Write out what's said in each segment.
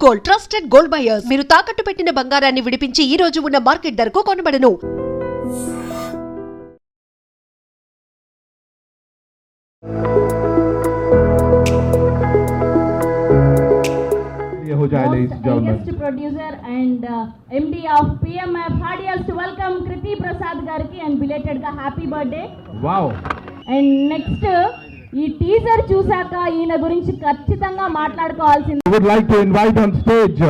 Gold, trusted gold buyers. మీరు తాకట్టు పెట్టిన బంగారాన్ని విడిపించి ఈ రోజు ఉన్న మార్కెట్ ధరకు కొనబడను. Producer and MD of PMF, heartiest welcome Kriti Prasad gariki and belated ga happy birthday. Wow. And next ఈ టీజర్ చూసాక ఈయన గురించి ఖచ్చితంగా మాట్లాడుకోవాల్సింది. I would like to invite on stage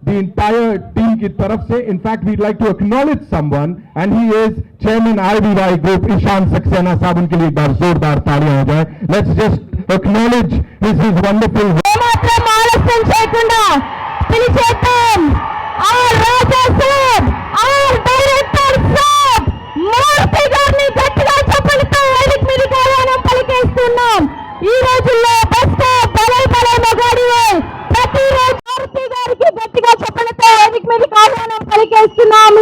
the entire team ki taraf se. In fact, we'd like to acknowledge someone, and he is Chairman IBY Group Ishan Saxena साहब उनके लिए जोरदार तालियां हो जाए. Let's just acknowledge his wonderful. ఏమాత్రం ఆలస్యం చేయకుండా పిలిచేద్దాం our Raja Saab, our director సాబ్ మూర్తి గారిని గట్టిగా చప్పలతో వేదిక మీదకి ఆహ్వానం పలికేస్తున్నాం. ఈ రోజుల్లో బస్ స్టాప్ బలై మొగాడివే ప్రతిరోజు మూర్తి గారికి గట్టిగా చప్పలతో వేదిక మీదకి ఆహ్వానం పలికేస్తున్నాం.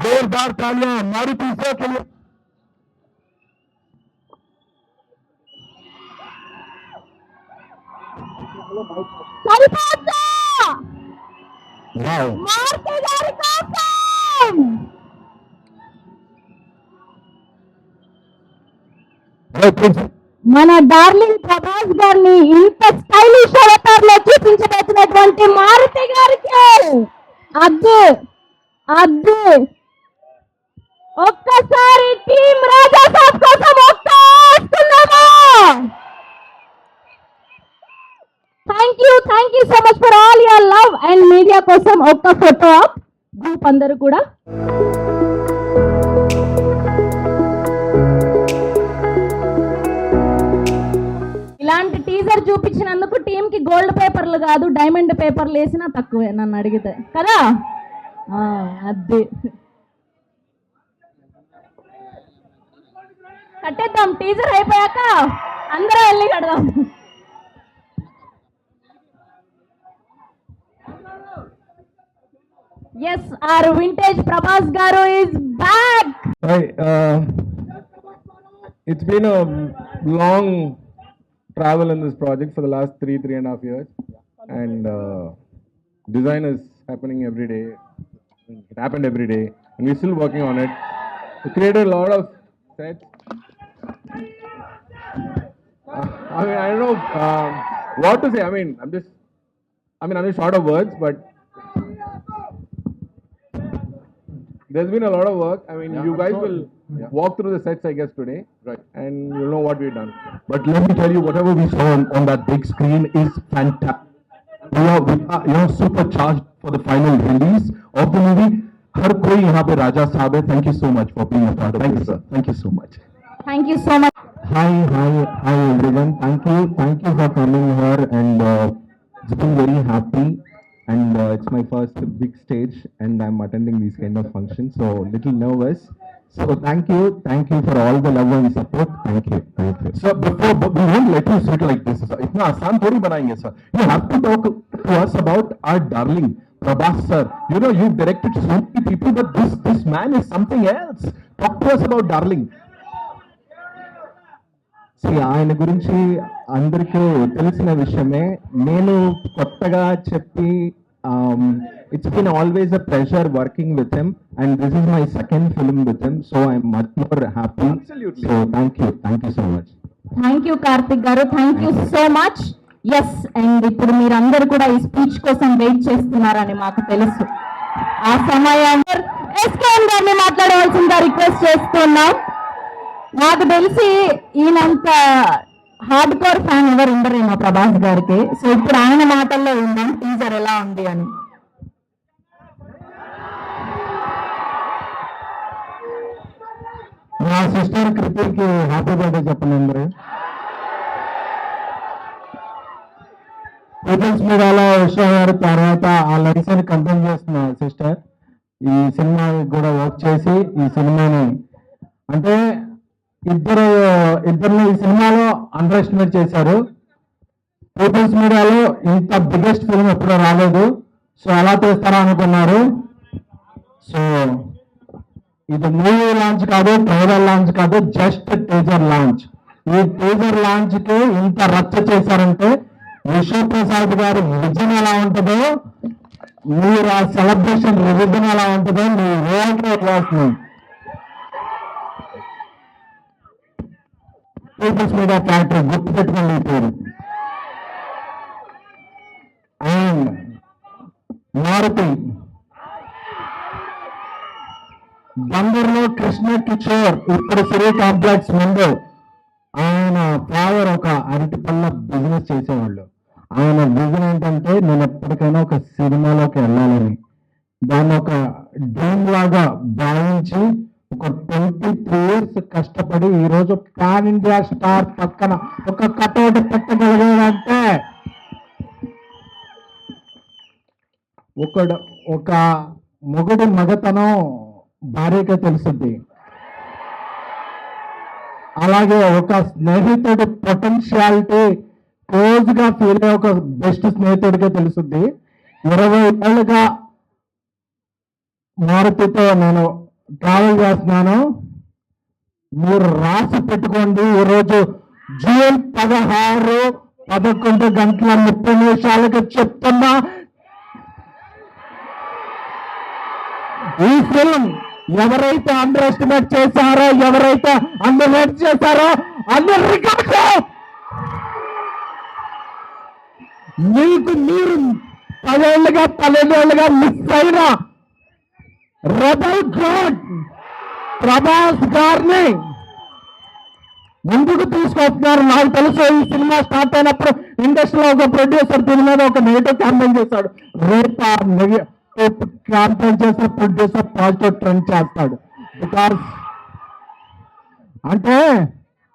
जोरदार तालियां मारुति सर के लिए. సరిపోతా Wow. మూర్తి గారి కోసం మన డార్లింగ్ ప్రభాస్ గారిని ఇంత స్టైలిష్ అవతార్ లో చూపించబోతున్నటువంటి మారుతి గారికి అద్దు అద్దు ఒక్కసారి టీం రాజా సాబ్ కోసం ఒక్కేస్తున్నామా? Thank you so much for all your love and media కోసం ఒక్క ఫోటో ఆప్ గ్రూప్ అందరూ కూడా. ఇలాంటి టీజర్ చూపించినందుకు టీం కి గోల్డ్ పేపర్లు కాదు డైమండ్ పేపర్లు వేసినా తక్కువే నన్ను అడిగితే కదా. అది కట్టేద్దాం, టీజర్ అయిపోయాక అందరూ వెళ్ళి కడదాం. Yes, our vintage Prabhas Garu is back. Hi, it's been a long travel in this project for the last three and a half years, and design is happening every day. It happened every day, and we're still working on it. We created a lot of sets. I mean, I don't know what to say. I'm just short of words, but there's been a lot of work. I mean, you guys will walk through the sets, I guess, today, right? And you'll know what we've done. But let me tell you, whatever we saw on that big screen is fantastic. We are supercharged for the final release of the movie. हर कोई यहाँ पे राजा साहब है. Thank you so much for being a part of this, sir. Thank you so much. Thank you so much. Hi everyone. Thank you for coming here, and it's been very happy. And it's my first big stage, and I'm attending these kind of functions, so little nervous. So thank you for all the love and support. Thank you. So but we won't let you sit like this, sir. इतना आसान थोड़ी बनाएंगे, sir. You have to talk to us about our darling Prabhas sir. You know, you've directed so many people, but this man is something else. Talk to us about darling. ఆయన గురించి అందరికీ తెలిసిన విషయమే. నేను కొత్తగా చెప్పి it's been always a pleasure working with him, and this is my second film with him, so I'm much more happy. So thank you so much. Thank you Karthik garu, thank you so much. Yes, and ఇప్పుడు మీరందరూ కూడా ఈ speech కోసం wait చేస్తున్నారని మాకు తెలుసు. ఆ సమయాన్ని ఎస్కేఎం గారిని మాట్లాడవలసిందిగా రిక్వెస్ట్ చేస్తున్నాం. నాకు తెలిసి ఈయనంత హార్డ్ కోర్ ఫ్యాన్ ఎవరు ఉండరేమో ప్రభాస్ గారికి. సో ఇప్పుడు ఆయన మాటల్లో ఉందాం టీజర్ ఎలా ఉంది అని. మా సిస్టర్ కృతికి హ్యాపీ బర్త్డే చెప్పండి అందరూ. పీపుల్స్ మీడియాలో ఉషా గారి తర్వాత ఆ లైసెన్స్ కంప్లీట్ చేస్తున్న సిస్టర్ ఈ సినిమా కూడా వర్క్ చేసి ఈ సినిమాని అంటే ఇద్దరిని ఈ సినిమాలో అండర్ ఎస్టిమేట్ చేశారు. పీపుల్స్ మీడియాలో ఇంత బిగ్గెస్ట్ ఫిల్మ్ ఎప్పుడూ రాలేదు, సో ఎలా చేస్తారా అనుకున్నారు. సో ఇది మూవీ లాంచ్ కాదు, ట్రైలర్ లాంచ్ కాదు, జస్ట్ టీజర్ లాంచ్. ఈ టీజర్ లాంచ్ కి ఇంత రచ్చ చేశారంటే విశ్వప్రసాద్ గారి విజన్ ఎలా ఉంటుందో, మీరు ఆ సెలబ్రేషన్ విజన్ ఎలా ఉంటుందో మీరు రియాక్ట్ చేస్తున్నాం. పీపుల్స్ మీడియా ఫ్యాక్టరీ గుర్తుపెట్టుకోండి ఈ పేరు. అండ్ మారుతి బందర్లో కృష్ణ కిషోర్ ఇప్పుడు సిరీ కాంప్లెక్స్ ముందు ఆయన ఫాదర్ ఒక అరటిపళ్ళ బిజినెస్ చేసేవాళ్ళు. ఆయన విజన్ ఏంటంటే నేను ఎప్పటికైనా ఒక సినిమాలోకి వెళ్ళాలని, దాన్ని ఒక డ్రీమ్ లాగా భావించి ఒక 23 years కష్టపడి ఈరోజు పాన్ ఇండియా స్టార్ పక్కన ఒక కటౌట్ పెట్టగలిగాడంటే ఒక మొగుడు మగతనం భార్యగా తెలుస్తుంది. అలాగే ఒక స్నేహితుడి పొటెన్షియాలిటీ క్లోజ్ గా ఫీల్ అయ్యే ఒక బెస్ట్ స్నేహితుడిగా తెలుస్తుంది. 20 ఏళ్ళుగా మారుతితో నేను ట్రావెల్ చేస్తున్నాను. మీరు రాసి పెట్టుకోండి, ఈరోజు జూన్ 16, 11:30 చెప్తున్నా, ఈ ఫిల్మ్ ఎవరైతే అండర్ ఎస్టిమేట్ చేశారో, ఎవరైతే అండర్ రేట్ చేశారో అందరు రికార్డు మీకు మీరు 10 ఏళ్ళుగా మిస్ అయిన రెబల్ గాడ్ ప్రభాస్ గారిని ముందుకు తీసుకొస్తున్నారు. నాకు తెలుసు ఈ సినిమా స్టార్ట్ అయినప్పుడు ఇండస్ట్రీలో ఒక ప్రొడ్యూసర్ దీని మీద ఒక నెగిటివ్ క్యాంపెయిన్ చేశాడు. రేపు క్యాంపెయిన్ చేసిన ప్రొడ్యూసర్ పాజిటివ్ ట్రెండ్ చేస్తాడు. బికాస్ అంటే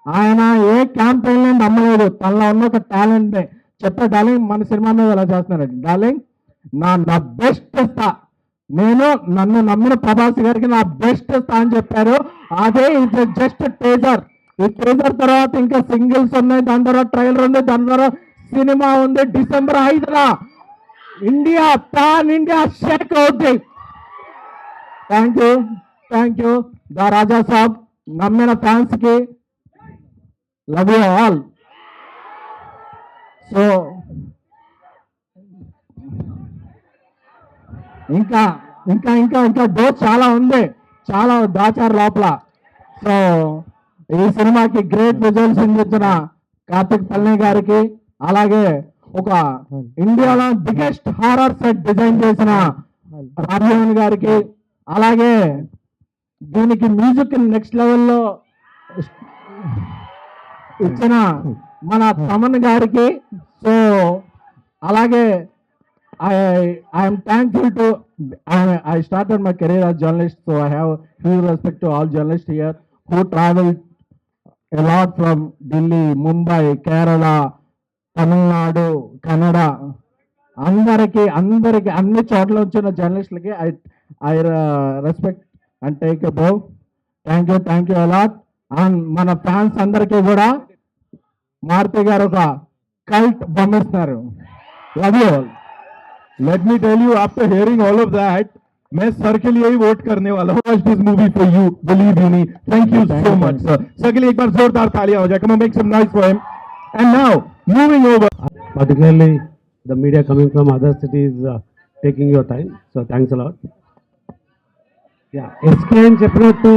ఆయన ఏ క్యాంపెయిన్ నమ్మలేదు, తనలో ఉన్న ఒక టాలెంట్ ని చెప్పే, డార్లింగ్ మన సినిమా మీద ఎలా చేస్తున్నారండి, డార్లింగ్ నా బెస్ట్ ఇస్తా, నేను నన్ను నమ్మిన ప్రభాస్ గారికి నా బెస్ట్ ఇస్తా అని చెప్పారు. అదే ఇది జస్ట్ టేజర్. ఈ టేజర్ తర్వాత ఇంకా సింగిల్స్ ఉన్నాయి, దాని తర్వాత ట్రైలర్ ఉంది, దాని తర్వాత సినిమా ఉంది. December 5న ఇండియా పాన్ ఇండియా షేక్ అవుతుంది. Thank you the Raja Saab. నమ్మిన ఫ్యాన్స్ కి లవ్ యూ ఆల్. సో ఇంకా ఇంకా ఇంకా ఇంకా డోస్ చాలా ఉంది, చాలా దాచారు లోపల. సో ఈ సినిమాకి గ్రేట్ రిజల్ట్స్ అందించిన కార్తిక్ పల్ని గారికి, అలాగే ఒక ఇండియాలో బిగ్గెస్ట్ హారర్ సెట్ డిజైన్ చేసిన రాజమోహన్ గారికి, అలాగే దీనికి మ్యూజిక్ నెక్స్ట్ లెవెల్లో ఇచ్చిన మన తమన్ గారికి. సో అలాగే I'm thankful to I started my career as journalist, so I have huge respect to all journalists here who traveled a lot from Delhi, Mumbai, Kerala, Tamil Nadu, Kannada. అందరికి అన్ని చోట్ల వచ్చిన జర్నలిస్టులకి I respect and take a bow. Thank you a lot. And మన fans అందరికీ కూడా మారుతి గారు ఒక cult బొమ్మిస్తున్నారు. Love you all. Let me tell you, after hearing all of that, मैं सर के लिए ही वोट करने वाला हूँ. Watch this movie for you, believe you me. Thank you so much, sir. Sir के लिए एक बार जोरदार तालियां हो जाए. Come on, make some noise for him. And now, moving over. Particularly the media coming from other cities taking your time. So thanks a lot. Yeah, SK అని చెప్పినట్టు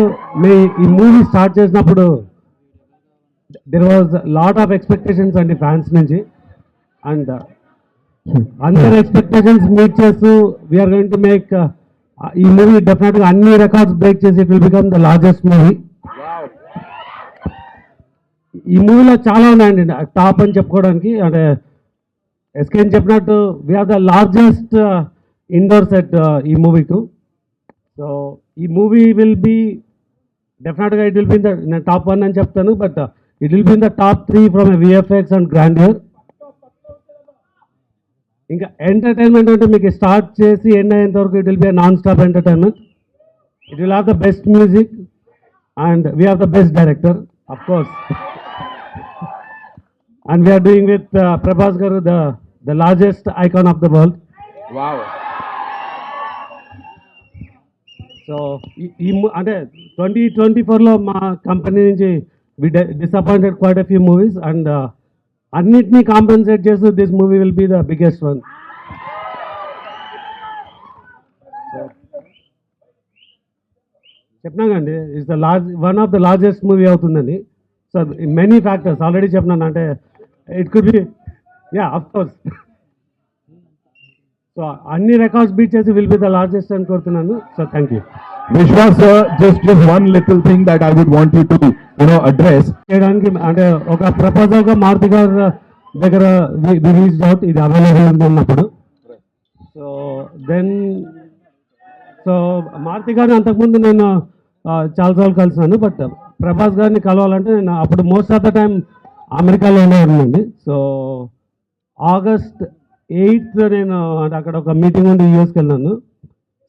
ఈ మూవీ స్టార్ట్ చేసినప్పుడు there was a lot of expectations అండి fans నుంచి. And అందరి expectations meet చేస్తూ we are going to make ఈ movie డెఫినెట్గా అన్ని రికార్డ్స్ బ్రేక్ చేసి it will become the largest movie. ఈ మూవీలో చాలా ఉన్నాయండి టాప్ అని చెప్పుకోవడానికి. అంటే ఎస్కే అని చెప్పినట్టు we're the largest indoor set ఈ మూవీకు. సో ఈ మూవీ విల్ బి డెఫినెట్గా ఇట్ విల్ బి ద, నేను టాప్ 1 అని చెప్తాను, but it will be in the top 3 from VFX and grandeur. ఇంకా ఎంటర్టైన్మెంట్ అంటే మీకు స్టార్ట్ చేసి ఎండ్ అయ్యేంత వరకు it will be non stop entertainment. It will have the best music and we have the best director of course. And we're doing with Prabhas garu the largest icon of the world. Wow. So అంటే 2024లో మా company నుంచి we disappointed quite a few movies. And అన్నిటినీ compensate చేస్తూ this movie will be the biggest one. చెప్పినాకండి it's the one of the largest movie అవుతుందని. So many factors already చెప్పినాను. అంటే it could be of course. So అన్ని records beat చేసి will be the largest అని కోరుతున్నాను. So thank you. Vishwas sir, just one little thing that I would want you to, address. చేయడానికి అంటే ఒక ప్రపోజల్గా మారుతి గారు దగ్గర రిలీజ్ అవుట్ ఇది అవైలబుల్ ఉన్నప్పుడు. సో మారుతి గారిని అంతకుముందు నేను చాలాసార్లు కలిసాను. బట్ ప్రభాస్ గారిని కలవాలంటే నేను అప్పుడు మోస్ట్ ఆఫ్ ద టైం అమెరికాలో ఉండేవాడినండి. సో August 8th నేను అంటే అక్కడ ఒక మీటింగ్ ఉండి యూఎస్కి వెళ్ళాను.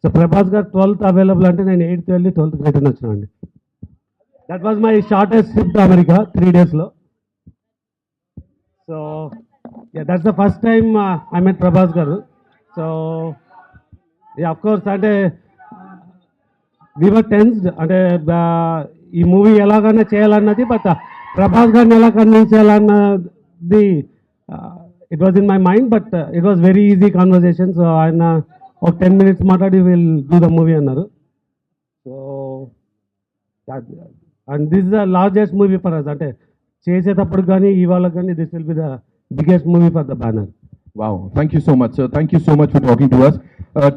సో ప్రభాస్ గారు 12th అవైలబుల్ అంటే నేను 8th వెళ్ళి 12th రిటర్న్ వచ్చినానండి. That was my shortest trip to America 3 daysలో. So that's the first time I met Prabhas garu. So of course అంటే వీ వర్ టెన్స్డ్. అంటే ఈ మూవీ ఎలాగైనా చేయాలన్నది, బట్ ప్రభాస్ గారిని ఎలా కన్విన్స్ చేయాలన్నది it was in my mind. But it was very easy conversation. So ఆయన ఒక 10 minutes మాట్లాడి విల్ డూ ద మూవీ అన్నారు. So and this the largest movie for us. అంటే చేసేటప్పుడు కానీ ఇవాళ కానీ this will be the biggest movie for the banner. Wow, thank you so much, sir. Thank you so much for talking to us.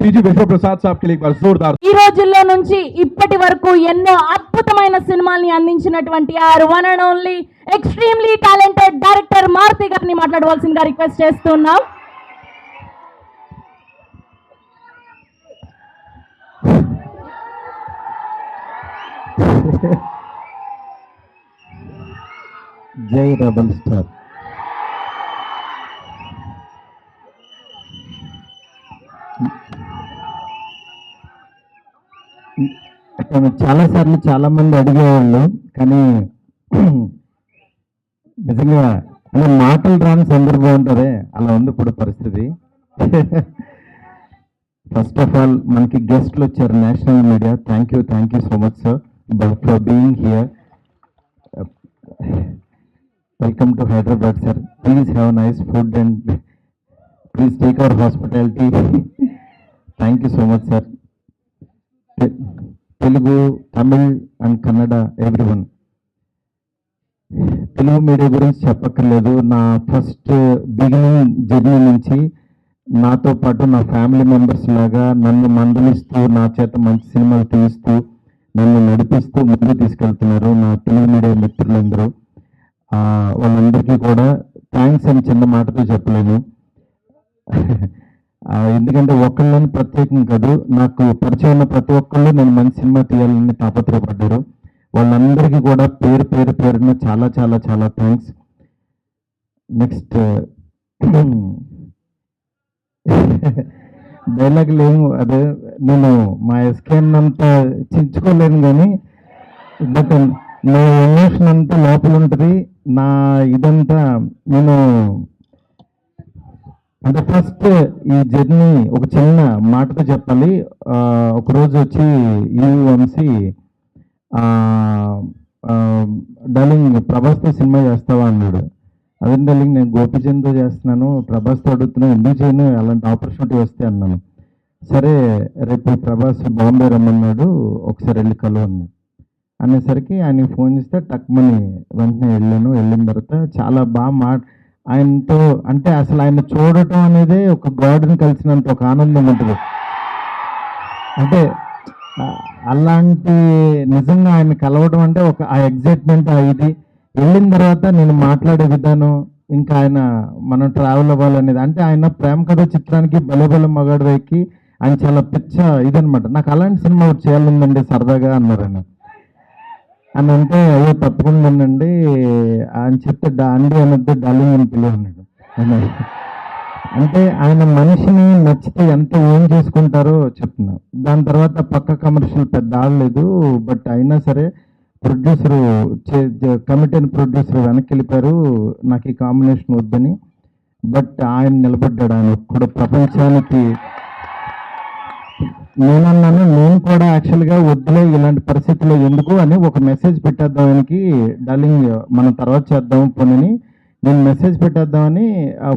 TG Vishwaprasad साहब के लिए एक बार जोरदार. ఈ రోజుల్లో నుంచి ఇప్పటి వరకు ఎన్నో అద్భుతమైన సినిమాల్ని అందించినటువంటి our one and only extremely talented director Maruthi గారిని మాట్లాడవలసిందిగా రిక్వెస్ట్ చేస్తున్నాం. జై రెబల్ స్టార్. చాలాసార్లు చాలామంది అడిగేవాళ్ళు, కానీ నిజంగా అలా మాటలు రాని సందర్భం ఉంటుందే, అలా ఉంది ఇప్పుడు పరిస్థితి. ఫస్ట్ ఆఫ్ ఆల్ మనకి గెస్ట్లు వచ్చారు national media. Thank you so much sir for being here. Welcome to Hyderabad sir. Please have nice food and please take our hospitality. Thank you so much sir. Telugu, Tamil and Kannada everyone. Telugu media గురించి చెప్పక్కర్లేదు. నా first beginning journey నుంచి నాతో పాటు నా family members లాగా నన్ను మందలిస్తూ నా చేత మంచి సినిమాలు తీస్తూ నన్ను నడిపిస్తూ ముందుకు తీసుకెళ్తున్నారు నా తెలుగు మీడియా మిత్రులందరూ. వాళ్ళందరికీ కూడా థ్యాంక్స్ అని చిన్న మాటతో చెప్పలేను. ఎందుకంటే ఒక్కళ్ళని ప్రత్యేకం కాదు, నాకు పరిచయం ఉన్న ప్రతి ఒక్కళ్ళు నేను మంచి సినిమా తీయాలని తాపత్రయపడ్డారు. వాళ్ళందరికీ కూడా పేరున చాలా చాలా చాలా థ్యాంక్స్. నెక్స్ట్ డైలాగ్ లేము, అదే నేను మా ఎస్కేన్ అంతా చించుకోలేను, కానీ బట్ నా ఎమోషన్ అంతా లోపల ఉంటుంది. నా ఇదంతా నేను అంటే ఫస్ట్ ఈ జర్నీ ఒక చిన్న మాటతో చెప్పాలి. ఒకరోజు వచ్చి ఈ వంశీ డార్లింగ్ ప్రభాస్తో సినిమా చేస్తావా అన్నాడు. అదే డార్లింగ్ నేను గోపిచంద్తో చేస్తున్నాను, ప్రభాస్తో అడుగుతున్నాను, ఎందుకు చేయను, అలాంటి ఆపర్చునిటీ వస్తే అన్నాను. సరే రేపు ప్రభాస్ బాంబే రమ్మన్నాడు, ఒకసారి వెళ్ళి కలువు అన్నాడు. అనేసరికి ఆయన ఫోన్ చేస్తే టక్మని వెంటనే వెళ్ళాను. వెళ్ళిన తర్వాత చాలా బాగా ఆయనతో అంటే అసలు ఆయన చూడటం అనేది ఒక గాడ్ని కలిసినంత ఒక ఆనందం ఉంటుంది. అంటే అలాంటి నిజంగా ఆయన కలవడం అంటే ఒక ఆ ఎగ్జైట్మెంట్ ఇది వెళ్ళిన తర్వాత నేను మాట్లాడే విధానం, ఇంకా ఆయన మనం ట్రావెల్ అవ్వాలనేది, అంటే ఆయన ప్రేమ కథ చిత్రానికి బలబల మగాడు వైకి ఆయన చాలా పిచ్చ ఇదనమాట. నాకు అలాంటి సినిమా చేయాలందండి సరదాగా అన్నారు ఆయన. అని అంటే అయ్యో తప్పకుండా ఉండండి అని చెప్తే అండి అనొద్దు డార్లింగ్ అని పిలువ అన్నాడు. అంటే ఆయన మనిషిని నచ్చితే ఎంత ఏం చేసుకుంటారో చెప్తున్నా. దాని తర్వాత పక్క కమర్షియల్ పెద్ద ఆడలేదు, బట్ అయినా సరే ప్రొడ్యూసరు కమిటీ ప్రొడ్యూసర్ వెనక్కి వెళ్ళిపోయారు నాకు ఈ కాంబినేషన్ వద్దని. బట్ ఆయన నిలబడ్డాడు. ఆయన ఒక్కడు ప్రపంచానికి. నేనన్నాను నేను కూడా యాక్చువల్గా వద్దులే ఇలాంటి పరిస్థితుల్లో ఎందుకు అని ఒక మెసేజ్ పెట్టేద్దాం ఆయనకి, డార్లింగ్ మనం తర్వాత చేద్దాం పోనని. నేను మెసేజ్ పెట్టేద్దామని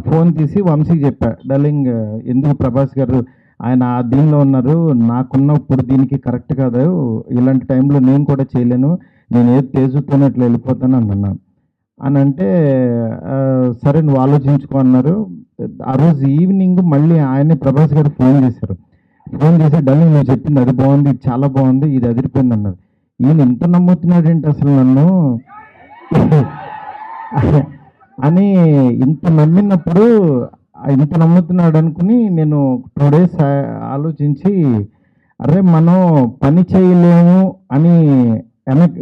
ఫోన్ తీసి వంశీకి చెప్పా, డార్లింగ్ ఎందుకు ప్రభాస్ గారు ఆయన ఆ దీనిలో ఉన్నారు, నాకున్న ఇప్పుడు దీనికి కరెక్ట్ కాదు, ఇలాంటి టైంలో నేను కూడా చేయలేను, నేను ఏది తేజుతోనే అట్లా వెళ్ళిపోతాను అన్నా. అని అంటే సరే నువ్వు ఆలోచించుకో అన్నారు. ఆ రోజు ఈవినింగ్ మళ్ళీ ఆయనే ప్రభాస్ గారు ఫోన్ చేశారు. ఫోన్ చేసి డార్లింగ్ నువ్వు చెప్పింది అది బాగుంది, ఇది చాలా బాగుంది, ఇది అదిరిపోయింది అన్నారు. ఈయన ఇంత నమ్ముతున్నాడు ఏంటి అసలు నన్ను అని ఇంత నమ్ముతున్నాడు అనుకుని నేను 2 days ఆలోచించి, అరే మనం పని చేయలేము అని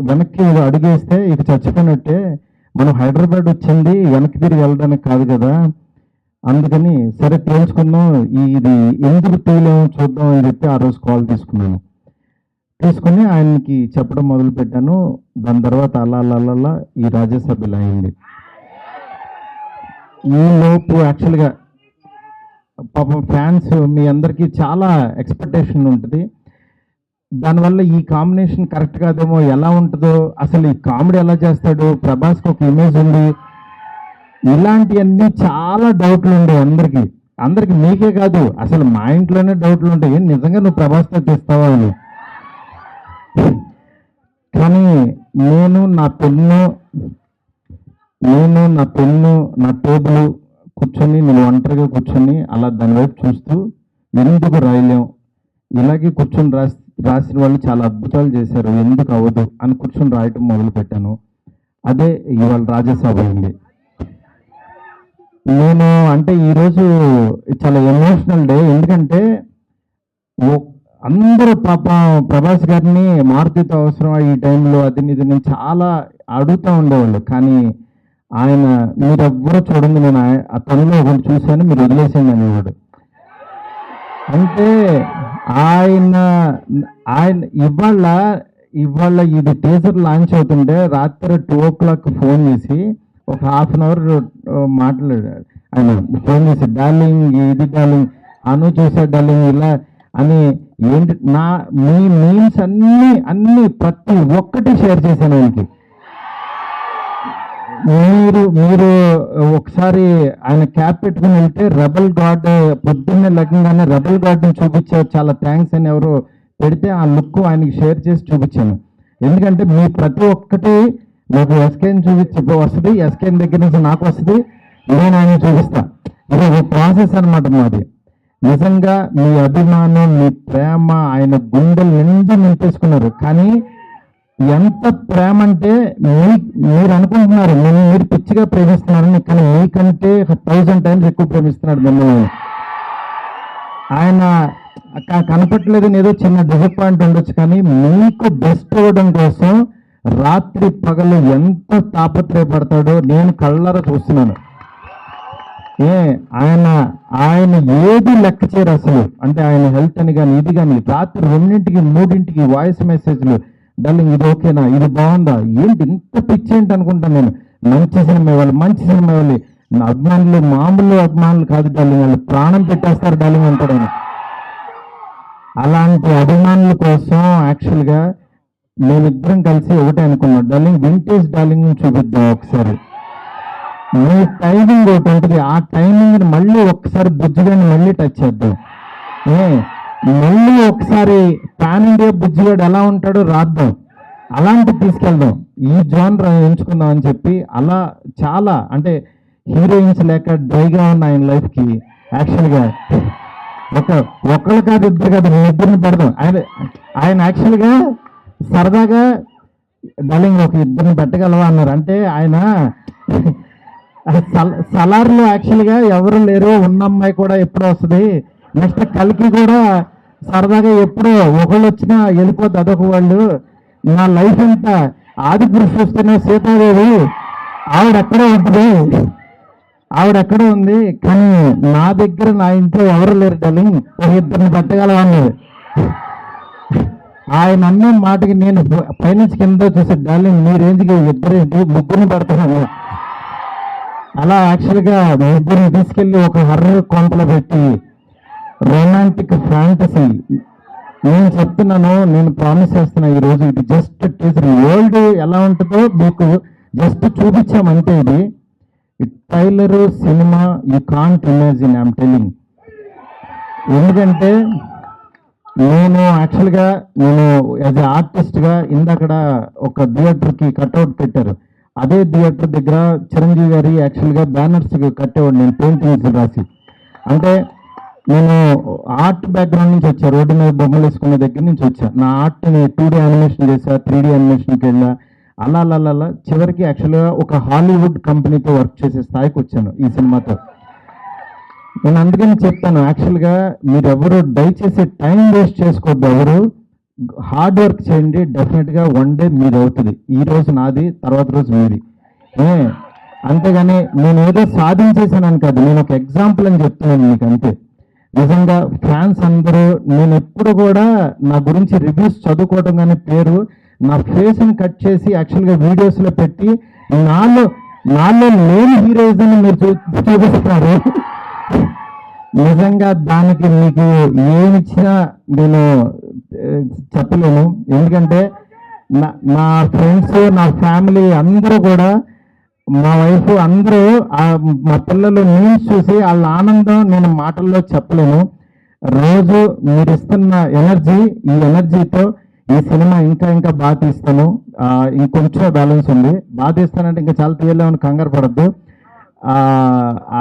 వెనక్కి అడుగేస్తే ఇక చచ్చిపోయినట్టే, మనం హైదరాబాద్ వచ్చింది వెనక్కి తిరిగి వెళ్ళడానికి కాదు కదా, అందుకని సరే తేల్చుకుందాం, ఇది ఎందుకు తేలేమో చూద్దాం అని చెప్పి ఆ రోజు కాల్ తీసుకుని ఆయనకి చెప్పడం మొదలు పెట్టాను. దాని తర్వాత అలా ఈ రాజ్యసభలో అయింది. ఈ లోపు యాక్చువల్గా పాపం ఫ్యాన్స్ మీ అందరికీ చాలా ఎక్స్పెక్టేషన్ ఉంటుంది, దానివల్ల ఈ కాంబినేషన్ కరెక్ట్ కాదేమో, ఎలా ఉంటుందో, అసలు ఈ కామెడీ ఎలా చేస్తాడు, ప్రభాస్కి ఒక ఇమేజ్ ఉంది, ఇలాంటివన్నీ చాలా డౌట్లు ఉండే అందరికి మీకే కాదు అసలు మా ఇంట్లోనే డౌట్లు ఉంటాయి, నిజంగా నువ్వు ప్రభాస్తో తీస్తావా అని. కానీ నేను నా పెన్ను నా టేబుల్ కూర్చొని, నేను ఒంటరిగా కూర్చొని అలా దాని వైపు చూస్తూ ఎందుకు రాయలేం, ఇలాగే కూర్చొని రాసిన వాళ్ళు చాలా అద్భుతాలు చేశారు, ఎందుకు అవ్వదు అని కూర్చొని రాయటం మొదలు పెట్టాను. అదే ఇవాళ రాజ్యసభ అయింది. నేను అంటే ఈరోజు చాలా ఎమోషనల్ డే, ఎందుకంటే అందరూ ప్రభాస్ గారిని మారుతితో అవసరం ఈ టైంలో అది ఇది నేను చాలా అడుగుతూ ఉండేవాళ్ళు, కానీ ఆయన మీరెవ్వరూ చూడండి, నేను తనలో ఒకటి చూశాను, మీరు వదిలేసేయండి అనేవాడు. అంటే ఆయన ఇవాళ ఇది టీజర్ లాంచ్ అవుతుంటే రాత్రి 2 o'clock ఫోన్ చేసి ఒక 1/2 hour మాట్లాడాడు. ఆయన ఫోన్ చేసి డార్లింగ్ ఇది డార్లింగ్ అను చూసా డార్లింగ్ ఇలా అని, ఏంటి మీ మీమ్స్ అన్ని ప్రతి ఒక్కటి షేర్ చేశాను ఆయనకి. మీరు ఒకసారి ఆయన క్యాప్ పెట్టుకుని వెళ్తే రెబల్ గాడ్ పొద్దున్నే లగ్నంగానే రెబల్ గాడ్ని చూపించారు, చాలా థ్యాంక్స్ అని ఎవరో పెడితే ఆ లుక్ ఆయనకి షేర్ చేసి చూపించాను. ఎందుకంటే మీ ప్రతి ఒక్కటి నాకు ఎస్కేని వస్తుంది, ఎస్కేన్ దగ్గర నుంచి నాకు వస్తుంది, నేను ఆయన చూపిస్తా. ఇది ఒక ప్రాసెస్ అనమాట మాది. నిజంగా మీ అభిమానం మీ ప్రేమ ఆయన గుండెలు నిండా నింపేసుకున్నారు. కానీ ఎంత ప్రేమ అంటే మీరు అనుకుంటున్నారు మీరు పిచ్చిగా ప్రేమిస్తున్నారని, కానీ మీకంటే 1000 times ఎక్కువ ప్రేమిస్తున్నాడు మిమ్మల్ని. ఆయన కనపట్లేదని ఏదో చిన్న డిసప్పాయింట్ ఉండొచ్చు, కానీ మీకు బెస్ట్ అవ్వడం కోసం రాత్రి పగలు ఎంత తాపత్రయపడతాడో నేను కళ్ళారా చూస్తున్నాను. ఆయన ఏది లెక్క చేయరు అసలు. అంటే ఆయన హెల్త్ అని కానీ ఇది కానీ రాత్రి 2ంటికి 3ంటికి వాయిస్ మెసేజ్లు, డార్లింగ్ ఇది ఓకేనా, ఇది బాగుందా, ఏంటి ఇంత పిచ్చి ఏంటి అనుకుంటాను నేను. మంచి సినిమా వాళ్ళు నా అభిమానులు మామూలు అభిమానులు కాదు డార్లింగ్, వాళ్ళు ప్రాణం పెట్టేస్తారు డార్లింగ్ అంటాడు ఆయన. అలాంటి అభిమానుల కోసం యాక్చువల్గా మేమిద్దరం కలిసి ఒకటే అనుకున్నాం, డార్లింగ్ వింటేజ్ డార్లింగ్ చూపిద్దాం ఒకసారి. మీ టైమింగ్ ఒకటి ఉంటుంది, ఆ టైమింగ్ని మళ్ళీ ఒకసారి బుజ్జిగాని మళ్ళీ టచ్ చేద్దాం. మళ్ళీ ఒకసారి పాన్ ఇండియా బుజ్జిగాడు ఎలా ఉంటాడో రాద్దాం, అలాంటివి తీసుకెళ్దాం, ఈ జోనర్ ఎంచుకుందాం అని చెప్పి అలా చాలా అంటే హీరోయిన్స్ లేక డ్రైగా ఉన్న ఆయన లైఫ్కి యాక్చువల్గా ఒకళ్ళు కాదు ఇద్దరు కాదు మీ ఇద్దరిని పెడదాం. ఆయన యాక్చువల్గా సరదాగా డార్లింగ్ ఒక ఇద్దరిని పెట్టగలవా అన్నారు. అంటే ఆయన సలార్లో యాక్చువల్గా ఎవరు లేరు, ఉన్న అమ్మాయి కూడా ఎప్పుడో వస్తుంది, నెక్స్ట్ కలికి కూడా సరదాగా ఎప్పుడో ఒకళ్ళు వచ్చినా వెళ్ళిపోద్ది అదొక వాళ్ళు. నా లైఫ్ అంతా ఆది పురుషు వస్తేనే సీతాదేవి ఆవిడెక్కడో ఉంది, కానీ నా దగ్గర నా ఇంట్లో ఎవరు లేరు డార్లింగ్, ఒక ఇద్దరిని పెట్టగలవన్నది. ఆయన అన్న మాటకి నేను పైనుంచి కింద చూసే డార్లింగ్ మీ రేంజ్కి ఇద్దరేంటి ముగ్గురిని పెడతాను. అలా యాక్చువల్గా ముగ్గురిని తీసుకెళ్ళి ఒక హర్రర్ కొంపలో పెట్టి రొమాంటిక్ ఫ్యాంటసీ నేను చెప్తున్నాను, నేను ప్రామిస్ చేస్తున్నా ఈరోజు ఇది జస్ట్ టీజర్. వరల్డ్ ఎలా ఉంటుందో మీకు జస్ట్ చూపించామంటే ట్రైలర్ సినిమా you can't imagine, I'm telling. ఎందుకంటే నేను యాక్చువల్గా యాజ్ ఎ ఆర్టిస్ట్గా ఇందక్కడ ఒక థియేటర్కి కట్అవుట్ పెట్టారు. అదే థియేటర్ దగ్గర చిరంజీవి గారి యాక్చువల్గా బ్యానర్స్ కట్టేవాడు నేను, పెయింటింగ్స్ రాసి. అంటే నేను ఆర్ట్ బ్యాక్గ్రౌండ్ నుంచి వచ్చా, రోడ్డు మీద బొమ్మలు వేసుకునే దగ్గర నుంచి వచ్చా. నా ఆర్ట్ని 2D యానిమేషన్ చేశా, 3D యానిమేషన్కి వెళ్ళా, అలా చివరికి యాక్చువల్గా ఒక హాలీవుడ్ కంపెనీతో వర్క్ చేసే స్థాయికి వచ్చాను ఈ సినిమాతో. నేను అందుకని చెప్తాను, యాక్చువల్గా మీరు ఎవరు దయచేసి టైం వేస్ట్ చేసుకోవద్దు, ఎవరు హార్డ్ వర్క్ చేయండి, డెఫినెట్గా వన్ డే మీది అవుతుంది. ఈ రోజు నాది, తర్వాత రోజు మీది. అంతేగాని నేను ఏదో సాధించేసానని కాదు, నేను ఒక ఎగ్జాంపుల్ అని చెప్తున్నాను మీకు అంతే. నిజంగా ఫ్యాన్స్ అందరూ, నేను ఎప్పుడు కూడా నా గురించి రివ్యూస్ చదువుకోవడం కానీ పేరు, నా ఫేస్ని కట్ చేసి యాక్చువల్గా వీడియోస్లో పెట్టి నాలో లేని హీరోయిజం మీరు చూపిస్తారు. నిజంగా దానికి మీకు ఏమిచ్చినా నేను చెప్పలేను. ఎందుకంటే నా ఫ్రెండ్స్, నా ఫ్యామిలీ అందరూ కూడా, మా వైఫ్ అందరూ, మా పిల్లలు న్యూస్ చూసి వాళ్ళ ఆనందం నేను మాటల్లో చెప్పలేను. రోజు మీరు ఇస్తున్న ఎనర్జీ, ఈ ఎనర్జీతో ఈ సినిమా ఇంకా బాగా తీస్తాను. ఇంకొంచెం బ్యాలెన్స్ ఉంది, బాగా తీస్తానంటే ఇంకా చాలా తీయలేమని కంగారు పడద్దు.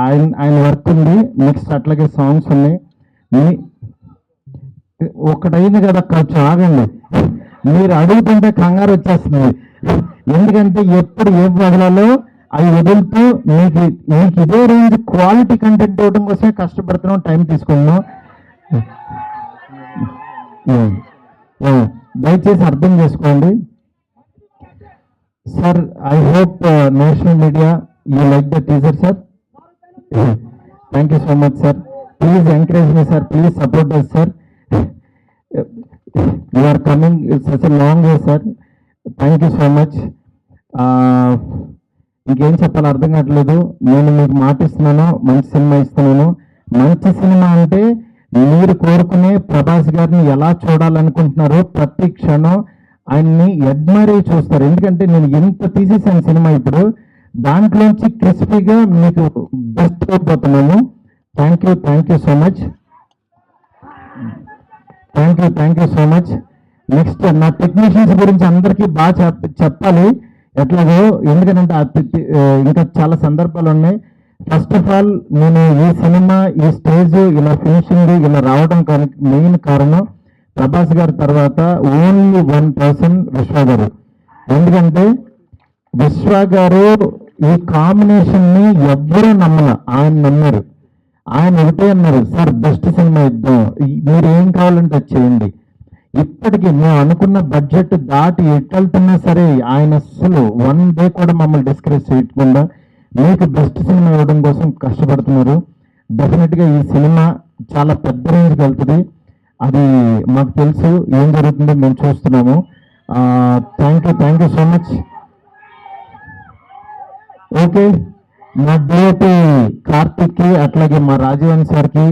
ఆయన వర్క్ ఉంది, నెక్స్ట్ అట్లాగే సాంగ్స్ ఉన్నాయి. ఒకటైంది కదా, కొంచెం ఆగండి, మీరు అడుగుతుంటే కంగారు వచ్చేస్తుంది. ఎందుకంటే ఎప్పుడు ఏం వదలాలో అవి వదులుతూ మీకు ఇదే రేంజ్ క్వాలిటీ కంటెంట్ ఇవ్వడం కోసమే కష్టపడుతున్నాం, టైం తీసుకున్నాం. దయచేసి అర్థం చేసుకోండి sir. I hope national media you like the teaser sir. Thank you so much sir. Please encourage me sir, please support us sir. You are coming such a long way sir. Thank you so much. ఇంకేం చెప్పాలో అర్థం కావట్లేదు. నేను మీకు మాటిస్తున్నాను, మంచి cinema ఇస్తున్నాను. మంచి సినిమా అంటే మీరు కోరుకునే ప్రభాస్ గారిని ఎలా చూడాలనుకుంటున్నారో ప్రతి క్షణం ఆయన్ని అడ్మైర్ చూస్తారు. ఎందుకంటే నేను ఎంత తీసేసాను సినిమా, ఇప్పుడు దాంట్లోంచి క్రిస్పీగా మీకు బెస్ట్ అయిపోతున్నాను. Thank you so much. Thank you so much. Next నా టెక్నీషియన్స్ గురించి అందరికీ బాగా చెప్పాలి ఎట్లాగో, ఎందుకంటే ఇంకా చాలా సందర్భాలు ఉన్నాయి. ఫస్ట్ ఆఫ్ ఆల్ నేను ఈ సినిమా, ఈ స్టేజ్ ఇలా ఫినిషింగ్ ఇలా రావడం మెయిన్ కారణం ప్రభాస్ గారి తర్వాత ఓన్లీ వన్ పర్సన్, విశ్వ గారు. ఎందుకంటే విశ్వ గారు ఈ కాంబినేషన్ ని ఎవ్వరూ ఆయన నమ్మారు. ఆయన ఒకటే అన్నారు, సార్ బెస్ట్ సినిమా ఇద్దాం, మీరు ఏం కావాలంటే చేయండి. ఇప్పటికీ మేము అనుకున్న బడ్జెట్ దాటి ఎట్టెళ్తున్నా సరే ఆయన అస్సలు వన్ డే కూడా మమ్మల్ని డిస్కరేజ్ చేయకుండా మీకు బెస్ట్ సినిమా ఇవ్వడం కోసం కష్టపడుతున్నారు. డెఫినెట్గా ఈ సినిమా చాలా పెద్ద రేంజ్కి వెళ్తుంది, అది మాకు తెలుసు. ఏం జరుగుతుందో మేము చూస్తున్నాము. Thank you so much. Okay, మా డిఓపి కార్తిక్కి, అట్లాగే మా రాజీవన్ సార్కి,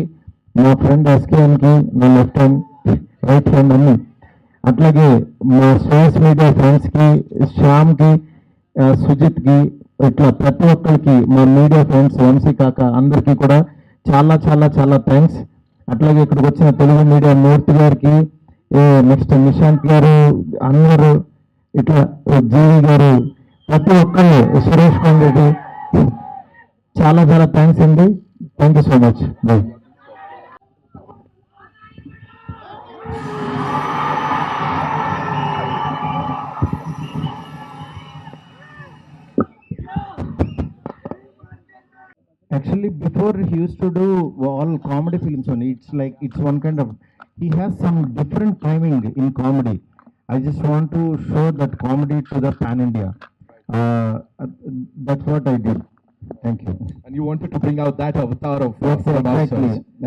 మా ఫ్రెండ్ ఎస్కేఎన్కి, నా లెఫ్ట్ హ్యాండ్ రైట్ హ్యాండ్ అన్ని, అట్లాగే మా సోషల్ మీడియా ఫ్రెండ్స్కి, శ్యామ్కి, సుజిత్కి, ఇట్లా ప్రతి ఒక్కరికి, మా మీడియా ఫ్రెండ్స్, వంశీ కాక అందరికీ కూడా చాలా చాలా చాలా థ్యాంక్స్. అట్లాగే ఇక్కడికి వచ్చిన తెలుగు మీడియా మూర్తి గారికి, నెక్స్ట్ నిశాంత్ గారు, అందరూ ఇట్లా జీవి గారు, ప్రతి ఒక్కరు, సురేష్ కొండరెడ్డి, చాలా చాలా థ్యాంక్స్ అండి. Thank you so much. By. Actually, before he used to do all comedy films only. It's one kind of, he has some different timing in comedy. I just want to show that comedy to the pan India. That's what I did. Thank you. And you wanted to bring out that avatar of Yes,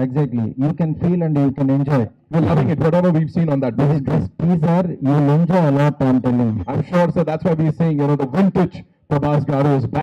exactly. You can feel and you can enjoy. You're loving it, whatever we've seen on that. This teaser, you'll enjoy a lot, I'm telling you. I'm sure, so that's why we're saying, the vintage Prabhas Garu is back.